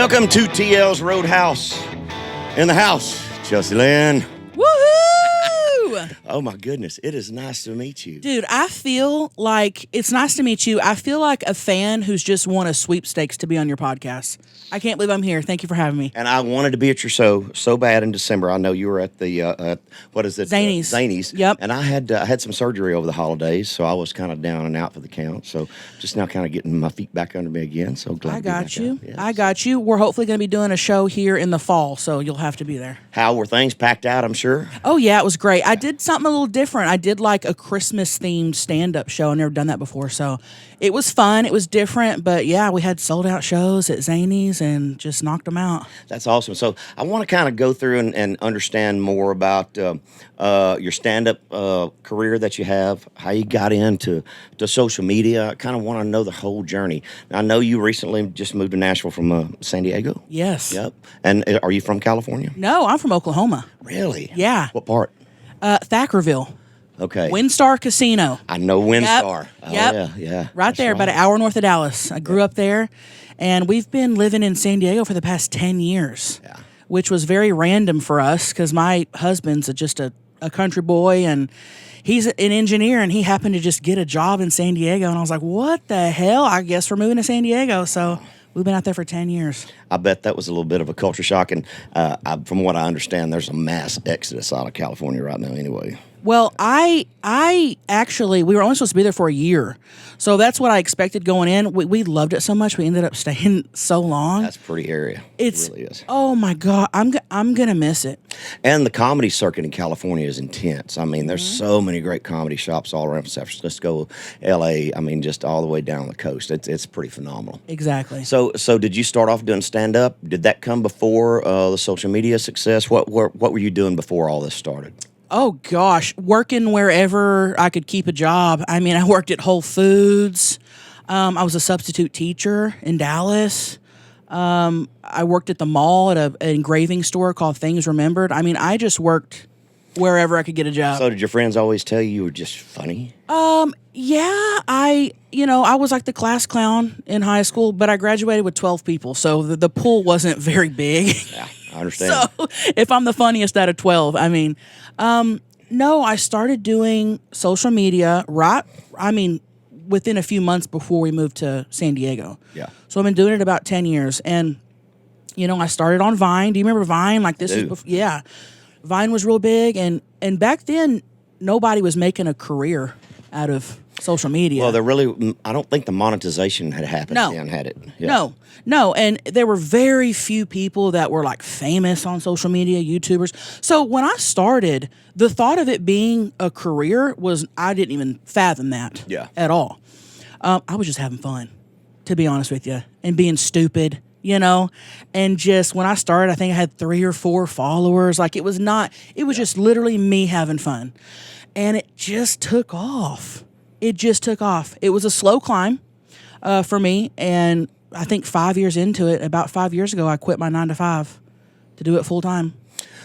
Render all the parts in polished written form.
Welcome to TL's Roadhouse. In the house, Chelcie Lynn. Woohoo! Oh my goodness, it is nice to meet you. Dude, I feel like it's nice to meet you. I feel like a fan who's just won a sweepstakes to be on your podcast. I can't believe I'm here. Thank you for having me. And I wanted to be at your show so bad in December. I know you were at the, what is it? Zanies. Zanies. Yep. And I had some surgery over the holidays, so I was kind of down and out for the count. So just now kind of getting my feet back under me again. So glad I to be back got you. out. Yes. I got you. We're hopefully going to be doing a show here in the fall, so you'll have to be there. How were things packed out, I'm sure? Oh, yeah, it was great. I did something a little different. I did like a Christmas-themed stand-up show. I've never done that before, so it was fun. It was different, but yeah, we had sold-out shows at Zanies and just knocked them out. That's awesome. So I want to kind of go through and understand more about your stand-up career that you have, how you got into social media. I kind of want to know the whole journey. Now, I know you recently just moved to Nashville from San Diego. Yes. Yep. And are you from California? No, I'm from Oklahoma. Really? Yeah. What part? Thackerville. Okay. WinStar Casino. I know WinStar. Yep. Oh, Yep. yeah. Right That's there, about an hour north of Dallas. I grew up there, and we've been living in San Diego for the past 10 years, which was very random for us because my husband's just a country boy, and he's an engineer, and he happened to just get a job in San Diego, and I was like, what the hell? I guess we're moving to San Diego, so we've been out there for 10 years. I bet that was a little bit of a culture shock, and from what I understand, there's a mass exodus out of California right now anyway. Well, I actually, we were only supposed to be there for a year. So that's what I expected going in. We loved it so much. We ended up staying so long. That's a pretty area. It really is. Oh my God. I'm going to miss it. And the comedy circuit in California is intense. I mean, there's so many great comedy shops all around San Francisco, LA. I mean, just all the way down the coast. It's pretty phenomenal. Exactly. So did you start off doing stand-up? Did that come before the social media success? What were you doing before all this started? Oh, gosh. Working wherever I could keep a job. I mean, I worked at Whole Foods. I was a substitute teacher in Dallas. I worked at the mall at an engraving store called Things Remembered. I mean, I just worked wherever I could get a job. So did your friends always tell you were just funny? Yeah, I was like the class clown in high school, but I graduated with 12 people, so the pool wasn't very big. Yeah, I understand. So if I'm the funniest out of 12, I mean, no, I started doing social media within a few months before we moved to San Diego. Yeah. So I've been doing it about 10 years, and, I started on Vine. Do you remember Vine? Like this is before, yeah. Vine was real big, and back then, nobody was making a career out of social media. Well, I don't think the monetization had happened then, had it? Yeah. No, and there were very few people that were like famous on social media, YouTubers. So when I started, the thought of it being a career I didn't even fathom that at all. I was just having fun, to be honest with you, and being stupid. And just when I started, I think I had 3 or 4 followers. Like it was just literally me having fun. And it just took off. It was a slow climb for me. And I think 5 years into it, about 5 years ago, I quit my 9-to-5 to do it full time.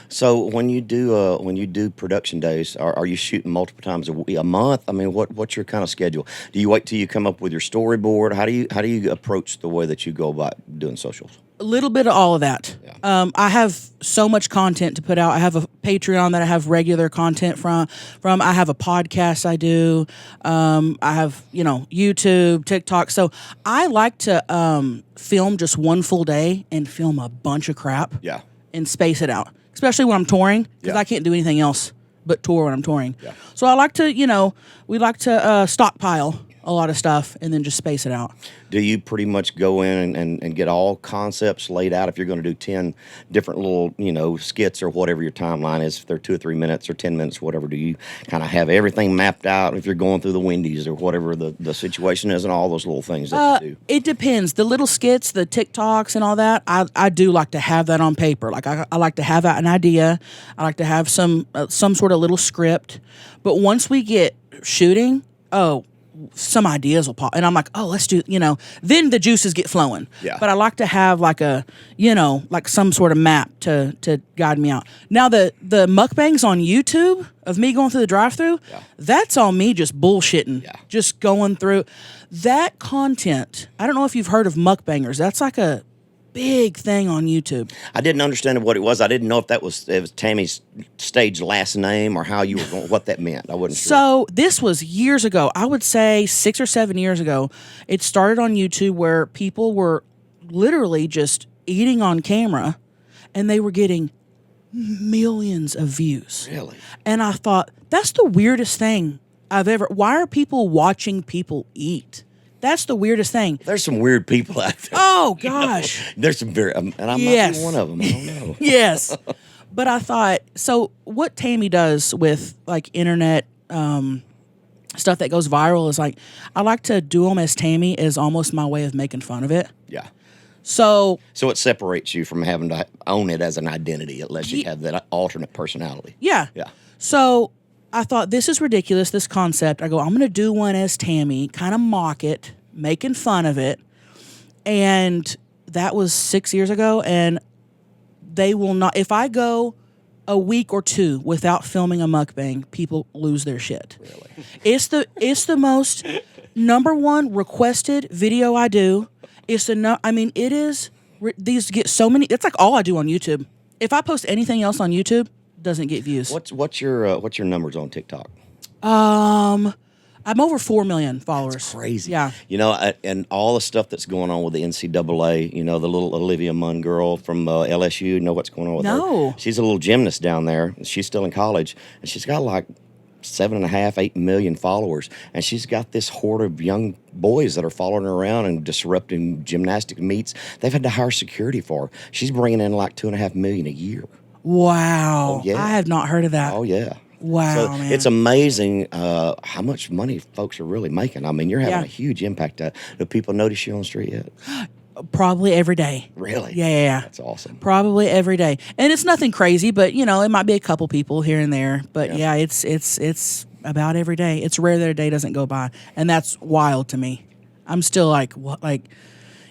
So when you do production days, are you shooting multiple times a month? I mean, what's your kind of schedule? Do you wait till you come up with your storyboard? How do you approach the way that you go about doing socials? A little bit of all of that. Yeah. I have so much content to put out. I have a Patreon that I have regular content from. I have a podcast I do. I have, YouTube, TikTok. So I like to film just one full day and film a bunch of crap. Yeah. And space it out, especially when I'm touring, because I can't do anything else but tour when I'm touring. Yeah. So I like to, we like to stockpile a lot of stuff and then just space it out. Do you pretty much go in and get all concepts laid out if you're going to do 10 different little, skits or whatever your timeline is, if they're 2 or 3 minutes or 10 minutes, whatever, do you kind of have everything mapped out if you're going through the Wendy's or whatever the situation is and all those little things that you do? It depends. The little skits, the TikToks and all that, I do like to have that on paper. Like I like to have an idea. I like to have some sort of little script. But once we get shooting, some ideas will pop, and I'm like, oh, let's do, then the juices get flowing. Yeah. But I like to have like like some sort of map to guide me out. Now the mukbangs on YouTube of me going through the drive-thru, that's all me just bullshitting, just going through that content. I don't know if you've heard of mukbangers. That's like a big thing on YouTube. I didn't understand what it was. I didn't know if it was Tammy's stage last name or how you were going, what that meant. I wasn't sure. So this was years ago. I would say 6 or 7 years ago. It started on YouTube where people were literally just eating on camera, and they were getting millions of views. Really? And I thought, that's the weirdest thing I've ever. Why are people watching people eat? That's the weirdest thing. There's some weird people out there. Oh gosh. There's some very, and I might be one of them. I don't know. Yes. But I thought, so what Tammy does with like internet stuff that goes viral is like, I like to do them as Tammy is almost my way of making fun of it. Yeah. So it separates you from having to own it as an identity. It lets you have that alternate personality. Yeah. Yeah. So I thought, this is ridiculous, this concept. I go, I'm going to do one as Tammy, kind of mock it, making fun of it. And that was 6 years ago. And they will not, if I go a week or two without filming a mukbang, people lose their shit. Really? It's the most number one requested video I do. It's it is, these get so many, it's like all I do on YouTube. If I post anything else on YouTube, doesn't get views. What's your numbers on TikTok? I'm over 4 million followers. That's crazy. Yeah. You know, and all the stuff that's going on with the NCAA, you know, the little Olivia Munn girl from LSU, you know what's going on with her? No. She's a little gymnast down there. She's still in college, and she's got like 7.5, 8 million followers, and she's got this horde of young boys that are following her around and disrupting gymnastic meets. They've had to hire security for her. She's bringing in like 2.5 million a year. Wow. Oh, yeah. I have not heard of that. Oh, yeah. Wow, so man. It's amazing how much money folks are really making. I mean, you're having a huge impact. Do people notice you on the street yet? Probably every day. Really? Yeah. That's awesome. Probably every day. And it's nothing crazy, but, you know, it might be a couple people here and there. But, yeah, it's about every day. It's rare that a day doesn't go by. And that's wild to me. I'm still like, what? Like,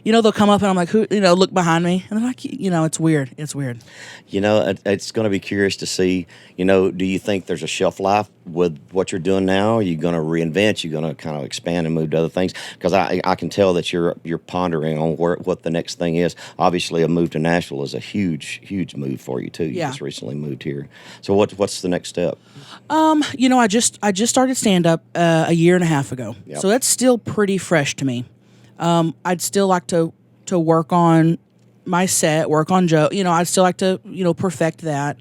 you know, they'll come up and I'm like, who? You know, look behind me. And they're like, you know, it's weird. It's weird. You know, it's going to be curious to see, you know, do you think there's a shelf life with what you're doing now? Are you going to reinvent? You're going to kind of expand and move to other things? Because I can tell that you're pondering on what the next thing is. Obviously, a move to Nashville is a huge move for you, too. You just recently moved here. So what's the next step? You know, I just started stand-up a year and a half ago. Yep. So that's still pretty fresh to me. I'd still like to work on my set, work on Joe. You know, I'd still like to, you know, perfect that.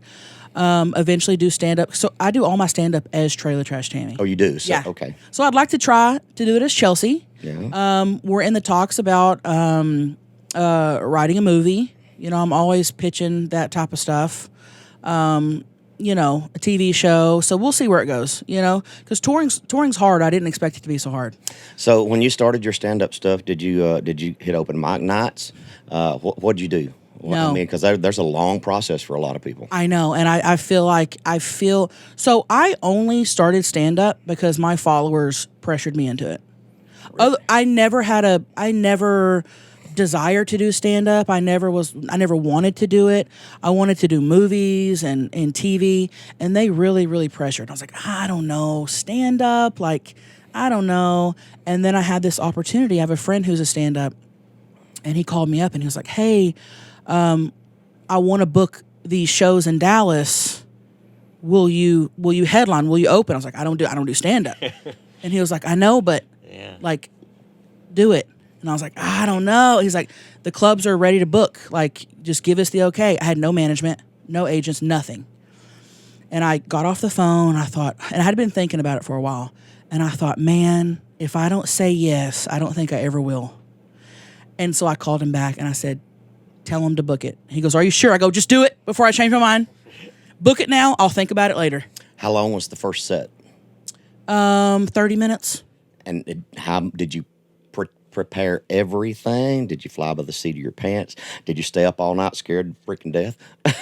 Eventually do stand-up. So I do all my stand-up as Trailer Trash Tammy. Oh, you do? So, yeah. Okay. So I'd like to try to do it as Chelcie. Yeah. We're in the talks about writing a movie. You know, I'm always pitching that type of stuff. You know, a TV show. So we'll see where it goes, you know, because touring's hard. I didn't expect it to be so hard. So when you started your stand-up stuff, did you hit open mic nights? What'd you do? No. I mean, because there's a long process for a lot of people. I know, and I feel so I only started stand-up because my followers pressured me into it. Really? I never desire to do stand-up. I never wanted to do it. I wanted to do movies and TV, and they really pressured. I was like, I don't know, stand-up, like, I don't know. And then I had this opportunity. I have a friend who's a stand-up, and he called me up and he was like, hey, I want to book these shows in Dallas. Will you headline? Will you open? I was like, I don't do stand-up. And he was like, I know, but like, do it. And I was like, I don't know. He's like, the clubs are ready to book. Like, just give us the okay. I had no management, no agents, nothing. And I got off the phone. I thought, and I had been thinking about it for a while. And I thought, man, if I don't say yes, I don't think I ever will. And so I called him back and I said, tell him to book it. He goes, are you sure? I go, just do it before I change my mind. Book it now. I'll think about it later. How long was the first set? 30 minutes. And how did you prepare everything? Did you fly by the seat of your pants? Did you stay up all night scared to freaking death?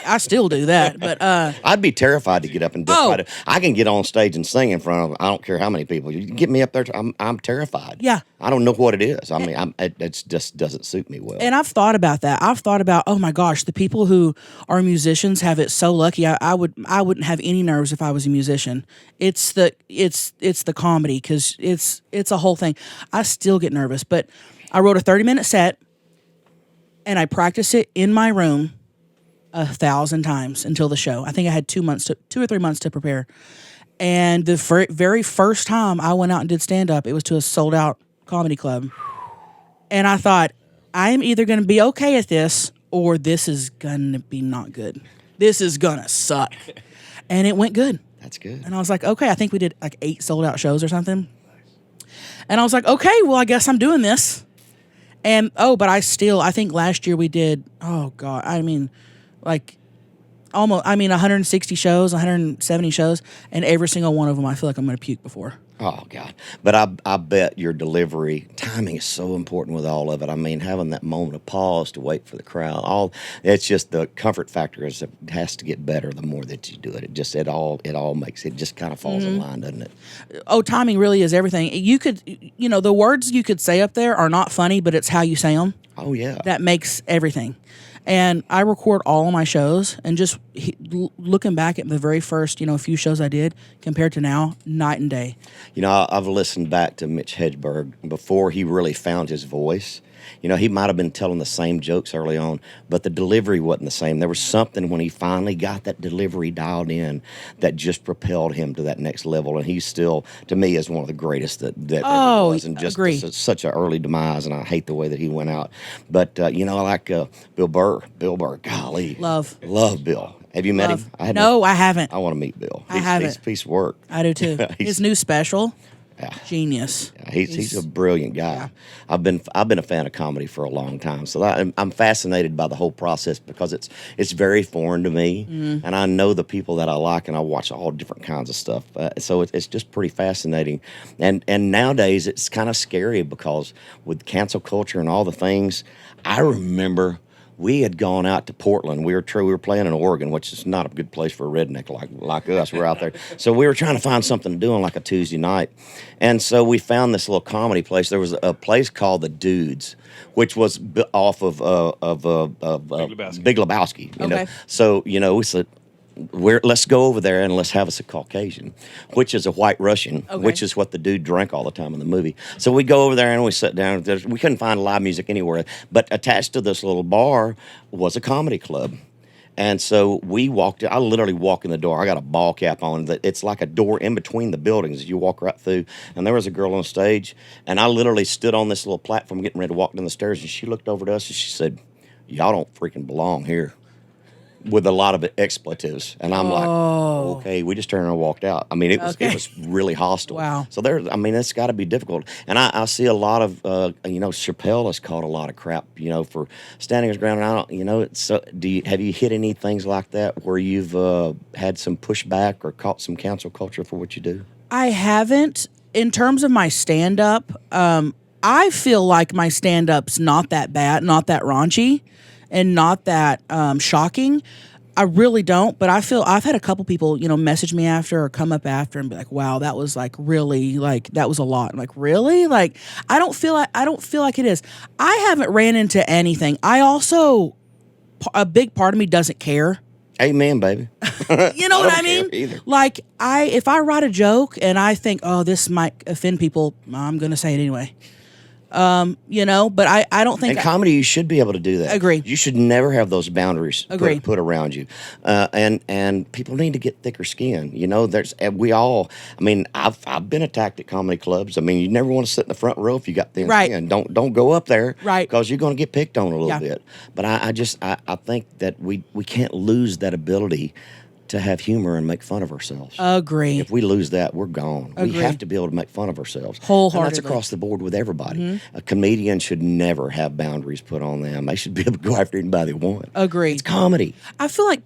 I still do that, but I'd be terrified to get up and I can get on stage and sing in front of I don't care how many people. You get me up there, I'm terrified. Yeah. I don't know what it is. I mean, it just doesn't suit me well. And I've thought about that. I've thought about, oh my gosh, the people who are musicians have it so lucky. I wouldn't have any nerves if I was a musician. It's the comedy, because it's a whole thing. I still get nervous, but I wrote a 30-minute set. and I practiced it in my room 1,000 times until the show. I think I had 2 or 3 months to prepare. And the very first time I went out and did stand-up, it was to a sold-out comedy club. And I thought, I'm either going to be okay at this, or this is going to be not good. This is going to suck. And it went good. That's good. And I was like, okay, I think we did like 8 sold-out shows or something. And I was like, okay, well, I guess I'm doing this. And, but I think last year we did, like 160 shows, 170 shows, and every single one of them I feel like I'm going to puke before. Oh, God. But I bet your delivery, timing is so important with all of it. I mean, having that moment of pause to wait for the crowd, it's just the comfort factor it has to get better the more that you do it. It all makes it just kind of falls in line, doesn't it? Oh, timing really is everything. You could, the words you could say up there are not funny, but it's how you say them. Oh, yeah. That makes everything. And I record all of my shows, and just looking back at the very first, few shows I did compared to now, night and day. I've listened back to Mitch Hedberg before he really found his voice. He might have been telling the same jokes early on, but the delivery wasn't the same. There was something when he finally got that delivery dialed in that just propelled him to that next level. And he's still, to me, is one of the greatest that ever was. And just such an early demise, and I hate the way that he went out. But, I like Bill Burr. Golly. Love Bill. Have you met him? I haven't. I want to meet Bill. I haven't. He's a piece of work. I do, too. His new special. Yeah. Genius. Yeah, he's a brilliant guy. Yeah. I've been a fan of comedy for a long time, so I'm fascinated by the whole process because it's very foreign to me, and I know the people that I like, and I watch all different kinds of stuff. So it's just pretty fascinating, and nowadays it's kind of scary because with cancel culture and all the things, I remember. We had gone out to Portland. We were playing in Oregon, which is not a good place for a redneck like us. We're out there. So we were trying to find something to do on like a Tuesday night. And so we found this little comedy place. There was a place called The Dudes, which was off of Big Lebowski. Okay. So, we said, let's go over there and let's have us a Caucasian, which is a white Russian, which is what the dude drank all the time in the movie. So we go over there and we sit down. We couldn't find live music anywhere, but attached to this little bar was a comedy club. And so I literally walk in the door. I got a ball cap on. It's like a door in between the buildings. You walk right through. And there was a girl on stage, and I literally stood on this little platform getting ready to walk down the stairs, and she looked over to us and she said, "Y'all don't freaking belong here," with a lot of expletives. And I'm like, okay, we just turned and walked out. I mean, it was really hostile. Wow. So it's got to be difficult. And I see a lot of, Chappelle has caught a lot of crap, for standing his ground. And I don't, have you hit any things like that where you've had some pushback or caught some cancel culture for what you do? I haven't. In terms of my stand-up, I feel like my stand-up's not that bad, not that raunchy, and not that shocking. I really don't, but I feel I've had a couple people, message me after or come up after and be like, "Wow, that was like really that was a lot." I'm like, "Really?" Like I don't feel like it is. I haven't ran into anything. I also a big part of me doesn't care. Amen, baby. You know what I mean? Either. Like if I write a joke and I think, "Oh, this might offend people," I'm going to say it anyway. But I don't think... In comedy, you should be able to do that. Agree. You should never have those boundaries put around you. And people need to get thicker skin. I've been attacked at comedy clubs. I mean, you never want to sit in the front row if you got thin skin. Don't go up there. Right. Because you're going to get picked on a little bit. But I think that we can't lose that ability to have humor and make fun of ourselves. Agree. If we lose that, we're gone. Agree. We have to be able to make fun of ourselves. Wholeheartedly. And that's across the board with everybody. Mm-hmm. A comedian should never have boundaries put on them. They should be able to go after anybody they want. Agree. It's comedy. I feel like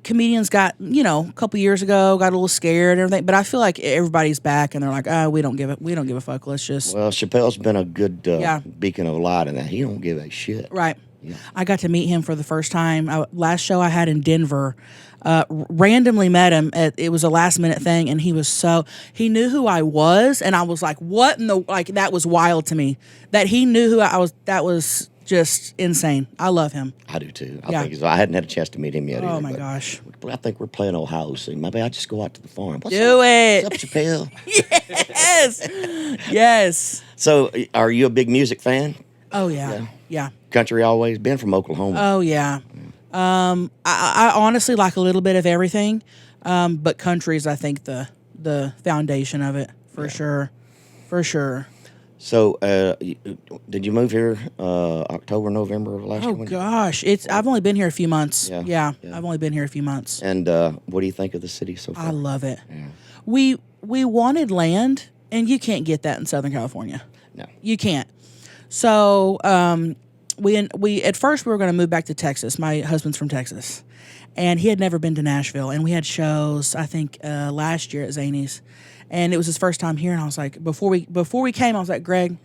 comedians got, a couple years ago, got a little scared and everything, but I feel like everybody's back and they're like, we don't give a fuck. Let's just... Well, Chappelle's been a good beacon of light in that. He don't give a shit. Right. Yeah. I got to meet him for the first time. Last show I had in Denver, randomly met him. It was a last minute thing, and he knew who I was, and I was like, what in the, that was wild to me. That he knew who I was, that was just insane. I love him. I do too. I hadn't had a chance to meet him yet. Oh my gosh. I think we're playing Ohio soon. Maybe I just go out to the farm. What's it. What's up, Chappelle? Yes. Yes. So, are you a big music fan? Oh yeah. Yeah. Country always been from Oklahoma. Oh yeah. I honestly like a little bit of everything, but country is I think the foundation of it for sure, for sure. So, did you move here October, November of last year? Oh gosh, I've only been here a few months. Yeah. I've only been here a few months. And what do you think of the city so far? I love it. Yeah. We wanted land, and you can't get that in Southern California. No, you can't. So we at first we were going to move back to Texas. My husband's from Texas, and he had never been to Nashville. And we had shows I think last year at Zany's, and it was his first time here. And I was like, before we came, I was like, Greg,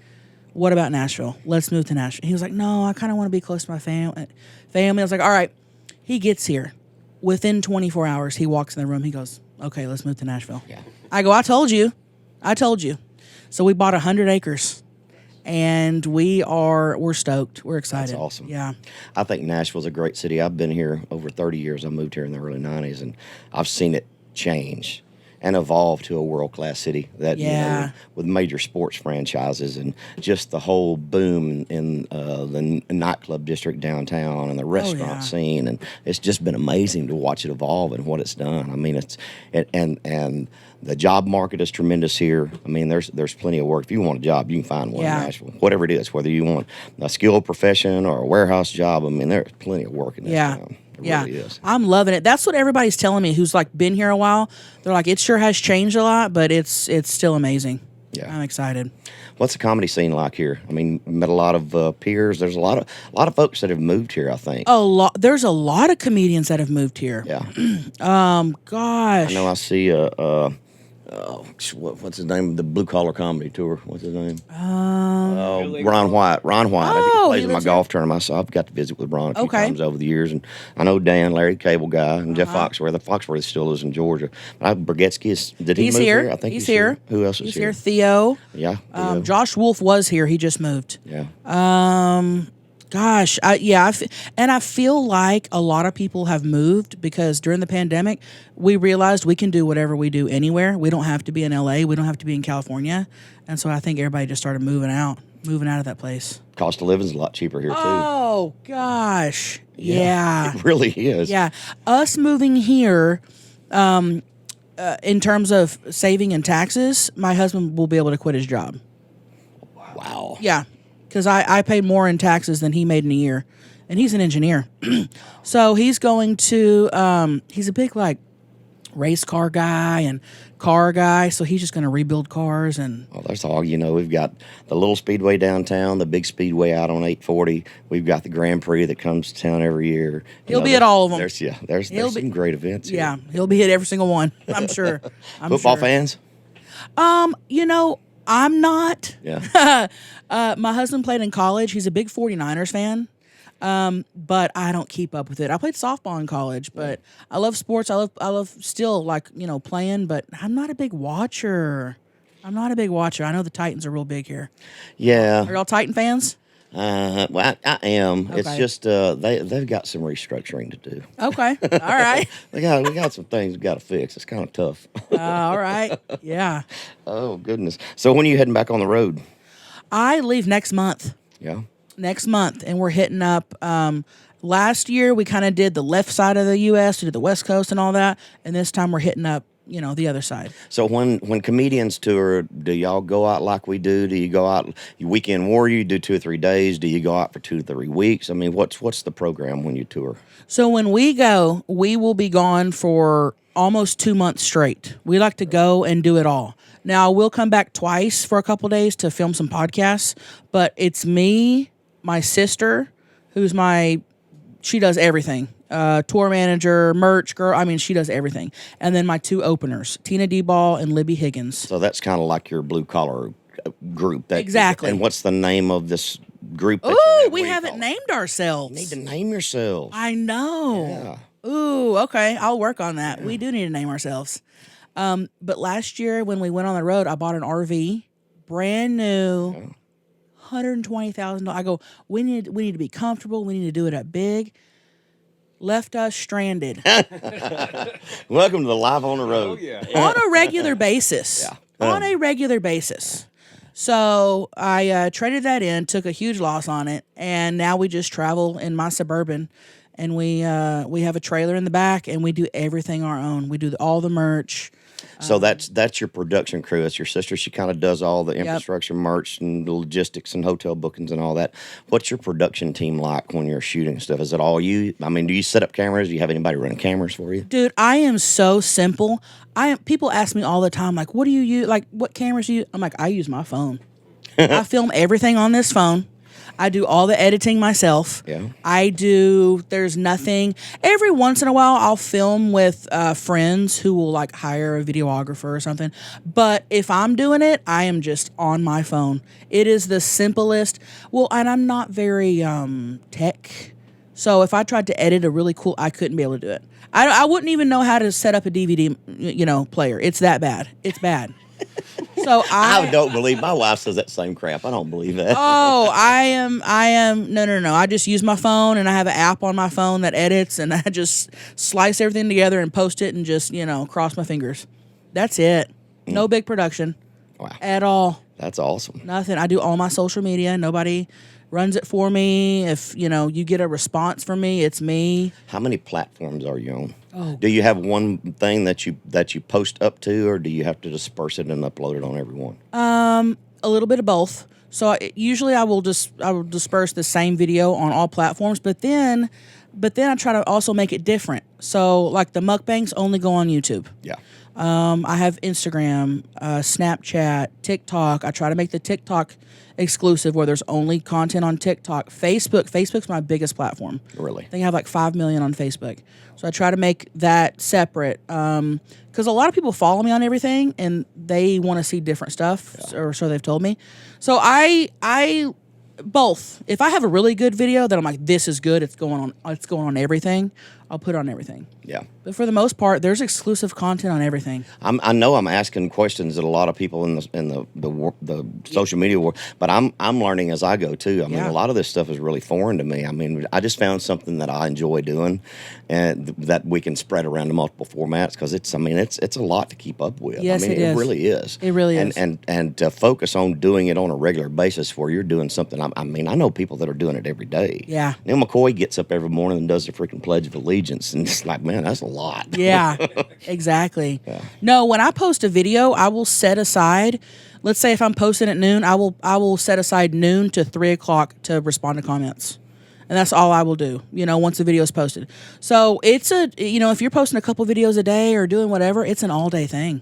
what about Nashville? Let's move to Nashville. He was like, no, I kind of want to be close to my family. I was like, all right. He gets here. Within 24 hours, he walks in the room. He goes, okay, let's move to Nashville. Yeah. I go, I told you. So we bought 100 acres. And we're stoked. We're excited. That's awesome. Yeah. I think Nashville's a great city. I've been here over 30 years. I moved here in the early 90s, and I've seen it change and evolve to a world-class city that, with major sports franchises and just the whole boom in the nightclub district downtown and the restaurant scene. And it's just been amazing to watch it evolve and what it's done. I mean, and the job market is tremendous here. I mean, there's plenty of work. If you want a job, you can find one in Nashville. Whatever it is, whether you want a skilled profession or a warehouse job, I mean, there's plenty of work in this town. It really is. I'm loving it. That's what everybody's telling me who's like been here a while. They're like, it sure has changed a lot, but it's still amazing. Yeah. I'm excited. What's the comedy scene like here? I mean, met a lot of peers. There's a lot of folks that have moved here, I think. There's a lot of comedians that have moved here. Yeah. Gosh. I know I see what's his name? The Blue Collar Comedy Tour. What's his name? Ron White. Ron White. Oh, he plays in my golf tournament. So I've got to visit with Ron a few times over the years. And I know Dan, Larry Cable Guy, and Jeff Foxworth. Foxworth still lives in Georgia. Brzezinski, did he move here? I think he's here. Who else is here? He's here. Theo. Yeah. Theo. Josh Wolf was here. He just moved. Yeah. Gosh, I feel like a lot of people have moved because during the pandemic, we realized we can do whatever we do anywhere. We don't have to be in LA. We don't have to be in California. And so I think everybody just started moving out of that place. Cost of living's a lot cheaper here, too. Oh, gosh. Yeah. It really is. Yeah. Us moving here, in terms of saving and taxes, my husband will be able to quit his job. Wow. Yeah. Because I paid more in taxes than he made in a year. And he's an engineer. So he's going to, he's a big, race car guy and car guy. So he's just going to rebuild cars. And well, that's all. We've got the little speedway downtown, the big speedway out on 840. We've got the Grand Prix that comes to town every year. He'll be at all of them. There's some great events here. Yeah, he'll be at every single one, I'm sure. Football fans? I'm not. Yeah. My husband played in college. He's a big 49ers fan. But I don't keep up with it. I played softball in college, but I love sports. I love still playing, but I'm not a big watcher. I know the Titans are real big here. Yeah. Are y'all Titan fans? Well, I am. Okay. It's just they've got some restructuring to do. Okay. All right. we got some things we got to fix. It's kind of tough. All right. Yeah. Oh goodness. So when are you heading back on the road? I leave next month. Yeah. Next month, and we're hitting up. Last year we kind of did the left side of the U.S. We did the West Coast and all that, and this time we're hitting up, the other side. So when comedians tour, do y'all go out like we do? Do you go out weekend warrior? You do 2 or 3 days? Do you go out for 2 to 3 weeks? I mean, what's the program when you tour? So when we go, we will be gone for almost 2 months straight. We like to go and do it all. Now we'll come back twice for a couple days to film some podcasts, but it's me, my sister, she does everything. Tour manager, merch girl. I mean, she does everything. And then my 2 openers, Tina D-Ball and Libby Higgins. So that's kind of like your blue collar group. Exactly. And what's the name of this group? Ooh, we haven't named ourselves. You need to name yourselves. I know. Yeah. Ooh, okay. I'll work on that. Yeah. We do need to name ourselves. But last year when we went on the road, I bought an RV, brand new. Yeah. $120,000. I go, we need to be comfortable. We need to do it up big. Left us stranded. Welcome to the Live on the Road. Oh, yeah. On a regular basis. Yeah. On a regular basis. So I traded that in, took a huge loss on it, and now we just travel in my Suburban, and we have a trailer in the back, and we do everything our own. We do all the merch. So that's your production crew. It's your sister. She kind of does all the Yep. infrastructure, merch, and the logistics and hotel bookings and all that. What's your production team like when you're shooting stuff? Is it all you? I mean, do you set up cameras? Do you have anybody running cameras for you? Dude, I am so simple. People ask me all the time, like, what do you use? Like, what cameras do you? I'm like, I use my phone. I film everything on this phone. I do all the editing myself. Yeah. There's nothing. Every once in a while, I'll film with friends who will like hire a videographer or something. But if I'm doing it, I am just on my phone. It is the simplest. Well, and I'm not very tech. So if I tried to edit a really cool, I couldn't be able to do it. I wouldn't even know how to set up a DVD, player. It's that bad. It's bad. So I don't believe my wife says that same crap. I don't believe that. Oh, I am. No. I just use my phone, and I have an app on my phone that edits, and I just slice everything together and post it, and just cross my fingers. That's it. No big production, at all. That's awesome. Nothing. I do all my social media. Nobody runs it for me. If you get a response from me, it's me. How many platforms are you on? Oh. Do you have one thing that you post up to, or do you have to disperse it and upload it on every one? A little bit of both. So usually I will disperse the same video on all platforms, but then I try to also make it different. So like the mukbangs only go on YouTube. Yeah. I have Instagram, Snapchat, TikTok. I try to make the TikTok exclusive where there's only content on TikTok. Facebook's my biggest platform. Really? I think I have like 5 million on Facebook. So I try to make that separate because a lot of people follow me on everything and they want to see different stuff, or so they've told me. So I both. If I have a really good video that I'm like, this is good, it's going on everything, I'll put it on everything. Yeah. But for the most part, there's exclusive content on everything. I know I'm asking questions that a lot of people in the social media world, but I'm learning as I go too. I mean, a lot of this stuff is really foreign to me. I mean, I just found something that I enjoy doing, and that we can spread around to multiple formats because it's a lot to keep up with. Yes, I mean, it really is. It really is. And to focus on doing it on a regular basis where you're doing something. I mean, I know people that are doing it every day. Yeah. Neil McCoy gets up every morning and does the freaking Pledge of Allegiance, and it's like, man, that's a lot. Yeah, exactly. Yeah. No, when I post a video, I will set aside. Let's say if I'm posting at noon, I will set aside noon to 3 o'clock to respond to comments, and that's all I will do. Once the video is posted. So it's if you're posting a couple videos a day or doing whatever, it's an all day thing.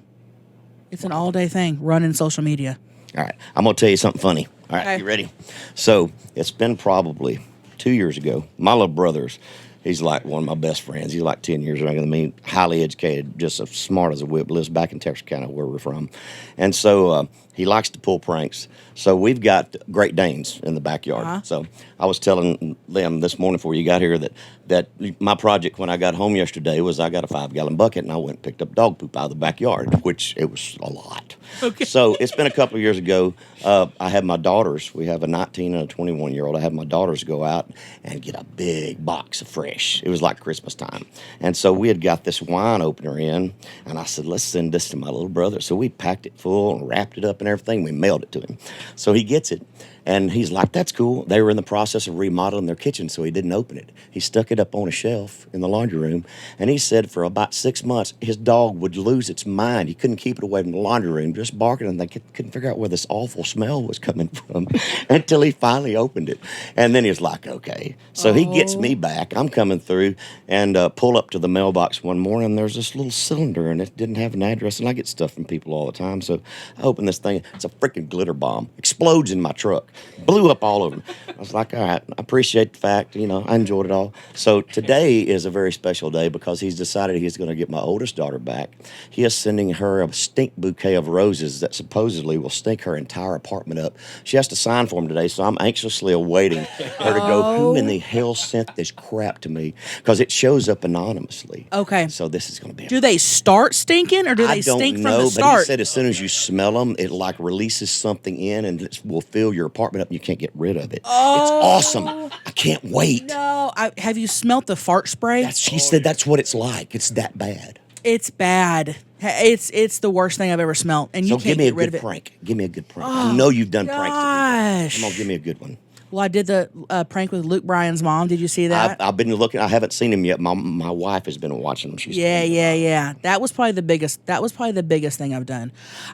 It's an all day thing running social media. All right, I'm gonna tell you something funny. All right, You ready? So it's been probably 2 years ago. My little brother's. He's like one of my best friends. He's like 10 years younger than me, highly educated, just as smart as a whip, lives back in Texas County where we're from. And so he likes to pull pranks. So we've got Great Danes in the backyard. Uh-huh. So I was telling them this morning before you got here that my project when I got home yesterday was I got a 5-gallon bucket and I went and picked up dog poop out of the backyard, which it was a lot. Okay. So it's been a couple of years ago. I had my daughters. We have a 19 and a 21-year-old. I had my daughters go out and get a big box of fresh. It was like Christmas time. And so we had got this wine opener in, and I said, let's send this to my little brother. So we packed it full and wrapped it up and everything. We mailed it to him. So he gets it. And he's like, that's cool. They were in the process of remodeling their kitchen, so he didn't open it. He stuck it up on a shelf in the laundry room. And he said for about 6 months, his dog would lose its mind. He couldn't keep it away from the laundry room, just barking, and they couldn't figure out where this awful smell was coming from until he finally opened it. And then he was like, okay. So he gets me back. I'm coming through and pull up to the mailbox one morning, and there's this little cylinder, and it didn't have an address. And I get stuff from people all the time. So I open this thing. It's a freaking glitter bomb. Explodes in my truck. Blew up all over me. I was like, all right, I appreciate the fact, I enjoyed it all. So today is a very special day because he's decided he's going to get my oldest daughter back. He is sending her a stink bouquet of roses that supposedly will stink her entire apartment up. She has to sign for him today, so I'm anxiously awaiting her to go, who in the hell sent this crap to me? Because it shows up anonymously. Okay. So this is going to be Do they start stinking or do they stink from the start? But he said as soon as you smell them, it like releases something in and it will fill your apartment up and you can't get rid of it. It's awesome. I can't wait. No. Have you smelt the fart spray? She said that's what it's like. It's that bad. It's bad. It's the worst thing I've ever smelled, and you can't get rid of it. Prank. Give me a good prank. I know you've done pranks. Gosh. Come on, give me a good one. Well, I did the prank with Luke Bryan's mom. Did you see that? I've been looking. I haven't seen him yet. My wife has been watching him. Yeah. That was probably the biggest thing I've done.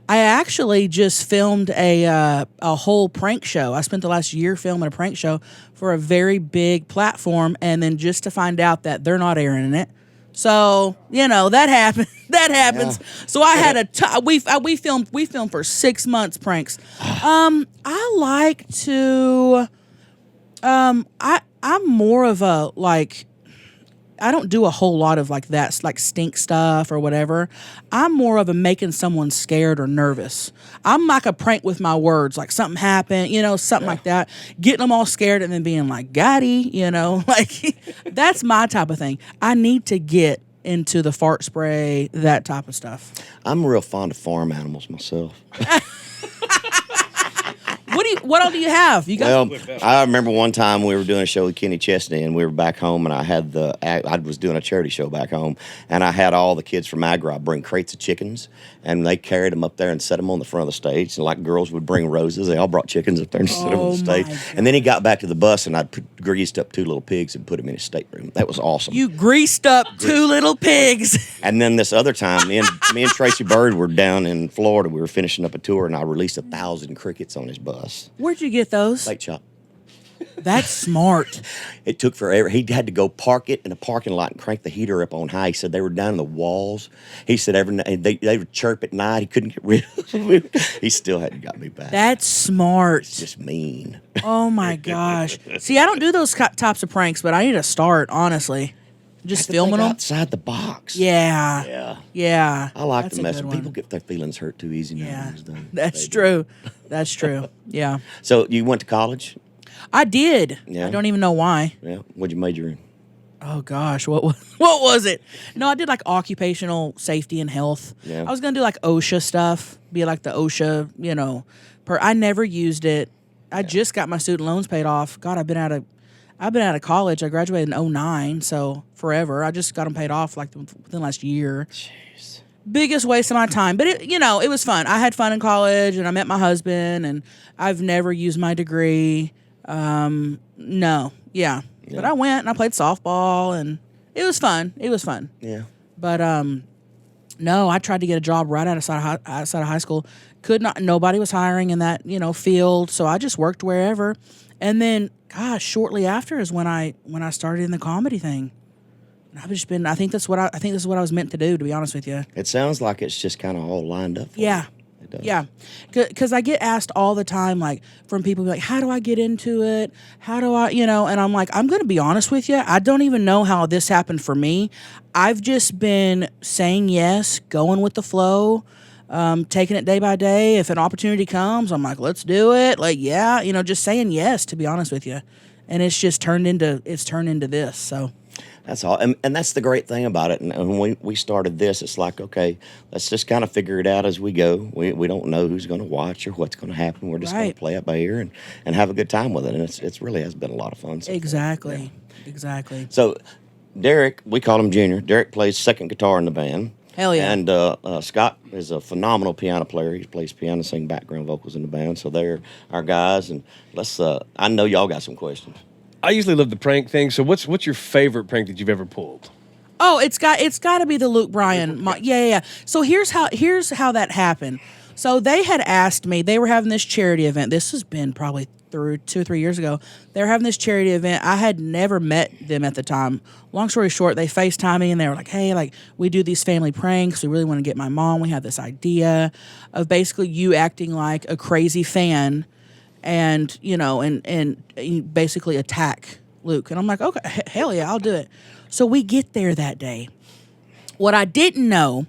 I actually just filmed a whole prank show. I spent the last year filming a prank show for a very big platform, and then just to find out that they're not airing it. So that happened. That happens. Yeah. So I had we filmed for 6 months pranks. I like to. I'm more of a I don't do a whole lot of that stink stuff or whatever. I'm more of a making someone scared or nervous. I'm like a prank with my words, like something happened, something like that. Getting them all scared and then being like, "Gotti," that's my type of thing. I need to get into the fart spray, that type of stuff. I'm real fond of farm animals myself. What all do you have? I remember one time we were doing a show with Kenny Chesney, and we were back home, and I was doing a charity show back home, and I had all the kids from Agra bring crates of chickens, and they carried them up there and set them on the front of the stage, and like girls would bring roses, they all brought chickens up there and set them on the stage. And then he got back to the bus, and I greased up 2 little pigs and put them in his stateroom. That was awesome. You greased up 2 little pigs. And then this other time, me and Tracy Bird were down in Florida. We were finishing up a tour, and I released 1,000 crickets on his bus. Where'd you get those? Bait shop. That's smart. It took forever. He had to go park it in a parking lot and crank the heater up on high. He said they were down in the walls. He said every night they would chirp at night. He couldn't get rid of them. He still hadn't got me back. That's smart. It's just mean. Oh my gosh. See, I don't do those types of pranks, but I need to start, honestly. Just filming them outside the box. Yeah. I like to mess with people. Get their feelings hurt too easy. Yeah, that's true. That's true. Yeah. So you went to college? I did. Yeah. I don't even know why. Yeah. What'd you major in? Oh gosh, what was it? No, I did occupational safety and health. Yeah. I was gonna do OSHA stuff, be like the OSHA, I never used it. I just got my student loans paid off. God, I've been out of college. I graduated in 2009, so forever. I just got them paid off within the last year. Jeez. Biggest waste of my time, but it was fun. I had fun in college, and I met my husband, and I've never used my degree. No, yeah. But I went and I played softball, and it was fun. Yeah. But no, I tried to get a job right outside of high school. Could not. Nobody was hiring in that field, so I just worked wherever. And then, gosh, shortly after is when I started in the comedy thing. And I've just been. I think this is what I was meant to do. To be honest with you, it sounds like it's just kind of all lined up. Yeah. It does. Yeah, because I get asked all the time, from people like, how do I get into it? How do I, and I'm like, I'm going to be honest with you. I don't even know how this happened for me. I've just been saying yes, going with the flow, taking it day by day. If an opportunity comes, I'm like, let's do it. Just saying yes, to be honest with you. And it's just turned into this. So. That's all. And that's the great thing about it. And when we started this, it's like, okay, let's just kind of figure it out as we go. We don't know who's going to watch or what's going to happen. We're just going to play it by ear and have a good time with it. And it's really has been a lot of fun. So exactly. Exactly. So Derek, we call him Junior. Derek plays second guitar in the band. Hell yeah. And Scott is a phenomenal piano player. He plays piano, sing background vocals in the band. So they're our guys. And I know y'all got some questions. I usually love the prank thing. So what's your favorite prank that you've ever pulled? Oh, it's got to be the Luke Bryan. Yeah. So here's how that happened. So they had asked me. They were having this charity event. This has been probably 2 or 3 years ago. They were having this charity event. I had never met them at the time. Long story short, they FaceTimed me and they were like, "Hey, we do these family pranks. We really want to get my mom. We have this idea of basically you acting like a crazy fan." And and basically attack Luke. And I'm like, okay, hell yeah, I'll do it. So we get there that day. What I didn't know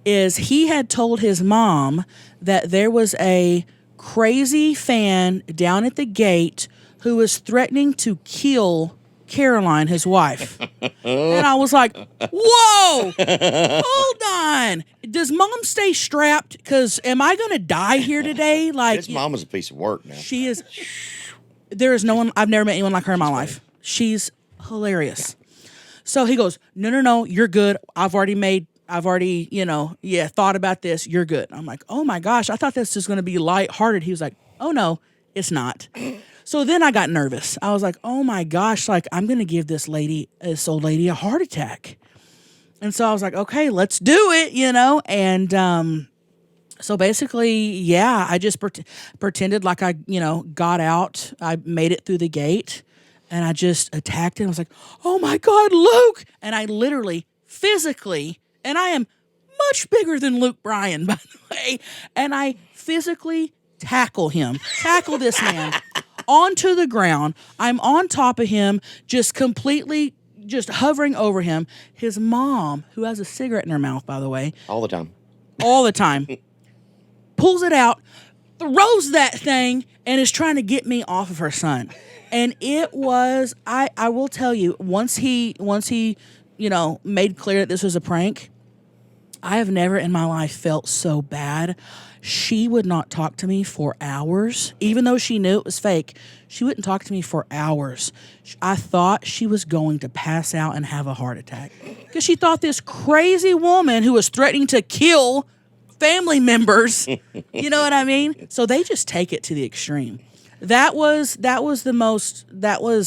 is he had told his mom that there was a crazy fan down at the gate who was threatening to kill Caroline, his wife. And I was like, whoa, hold on. Does mom stay strapped? Because am I going to die here today? His mom is a piece of work now. She is. There is no one. I've never met anyone like her in my life. She's hilarious. So he goes, no, you're good. I've already made I've already, thought about this. You're good. I'm like, oh my gosh, I thought this was going to be lighthearted. He was like, oh no, it's not. So then I got nervous. I was like, oh my gosh, like I'm going to give this old lady a heart attack. And so I was like, okay, let's do it, and, so basically, yeah, I just pretended like I, got out. I made it through the gate, and I just attacked him. I was like, oh my God, Luke. And I literally, physically, and I am much bigger than Luke Bryan, by the way, and I physically tackle this man onto the ground. I'm on top of him, just completely just hovering over him. His mom, who has a cigarette in her mouth, by the way. All the time. Pulls it out, throws that thing, and is trying to get me off of her son. And it was, I will tell you, once he, made clear that this was a prank, I have never in my life felt so bad. She would not talk to me for hours. Even though she knew it was fake, she wouldn't talk to me for hours. I thought she was going to pass out and have a heart attack. Because she thought this crazy woman who was threatening to kill family members, you know what I mean? So they just take it to the extreme. That was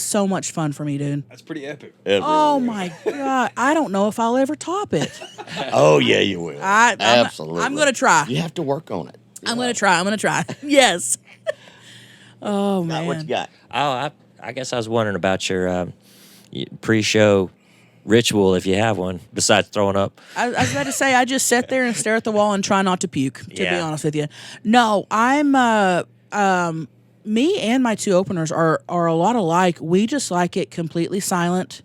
so much fun for me, dude. That's pretty epic. Oh my God. I don't know if I'll ever top it. Oh yeah, you will. Absolutely. I'm going to try. You have to work on it. I'm going to try. Yes. Oh man. What you got? Oh, I guess I was wondering about your pre-show ritual, if you have one, besides throwing up. I was about to say, I just sit there and stare at the wall and try not to puke, to be honest with you. No, I'm, me and my two openers are a lot alike. We just like it completely silent.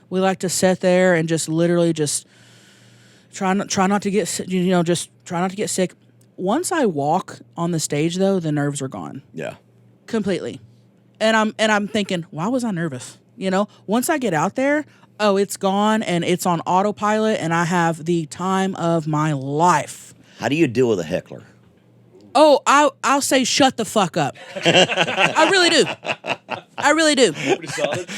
We like to sit there and just literally just try not to get, just try not to get sick. Once I walk on the stage, though, the nerves are gone. Yeah. Completely. And I'm thinking, why was I nervous? Once I get out there, oh, it's gone and it's on autopilot and I have the time of my life. How do you deal with a heckler? Oh, I'll say shut the fuck up. I really do. Pretty solid.